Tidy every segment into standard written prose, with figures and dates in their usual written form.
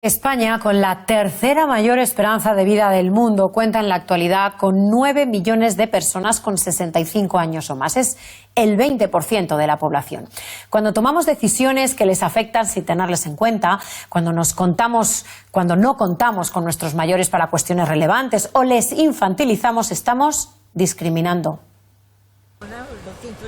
España, con la tercera mayor esperanza de vida del mundo, cuenta en la actualidad con 9 millones de personas con 65 años o más. Es el 20% de la población. Cuando tomamos decisiones que les afectan sin tenerles en cuenta, cuando no contamos con nuestros mayores para cuestiones relevantes o les infantilizamos, estamos discriminando.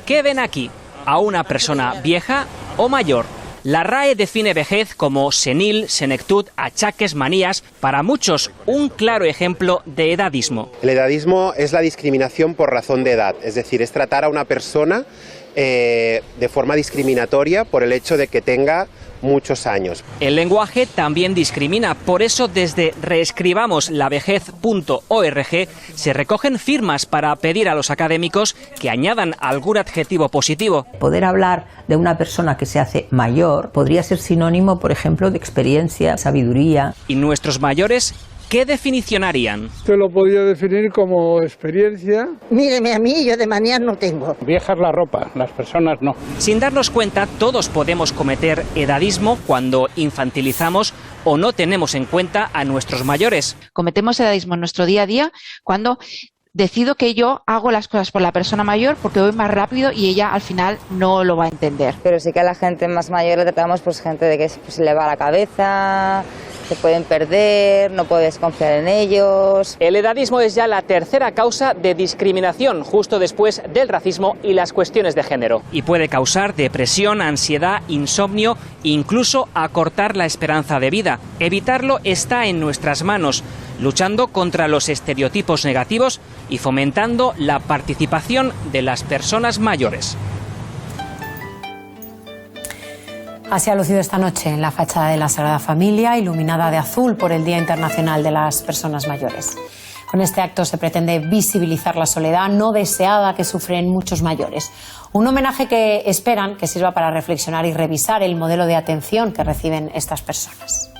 ¿Qué ven aquí? ¿A una persona vieja o mayor? La RAE define vejez como senil, senectud, achaques, manías, para muchos un claro ejemplo de edadismo. El edadismo es la discriminación por razón de edad, es decir, es tratar a una persona de forma discriminatoria por el hecho de que tenga muchos años. El lenguaje también discrimina, por eso desde reescribamoslavejez.org se recogen firmas para pedir a los académicos que añadan algún adjetivo positivo. Poder hablar de una persona que se hace mayor podría ser sinónimo, por ejemplo, de experiencia, sabiduría. ¿Y nuestros mayores qué definición harían? Usted lo podría definir como experiencia. Míreme a mí, yo de manías no tengo. Vieja es la ropa, las personas no. Sin darnos cuenta, todos podemos cometer edadismo cuando infantilizamos o no tenemos en cuenta a nuestros mayores. Cometemos edadismo en nuestro día a día cuando decido que yo hago las cosas por la persona mayor porque voy más rápido y ella al final no lo va a entender. Pero sí que a la gente más mayor le tratamos pues gente de que se le va la cabeza, se pueden perder, no puedes confiar en ellos. El edadismo es ya la tercera causa de discriminación, justo después del racismo y las cuestiones de género. Y puede causar depresión, ansiedad, insomnio, incluso acortar la esperanza de vida. Evitarlo está en nuestras manos, luchando contra los estereotipos negativos y fomentando la participación de las personas mayores. Así ha lucido esta noche en la fachada de la Sagrada Familia, iluminada de azul por el Día Internacional de las Personas Mayores. Con este acto se pretende visibilizar la soledad no deseada que sufren muchos mayores. Un homenaje que esperan que sirva para reflexionar y revisar el modelo de atención que reciben estas personas.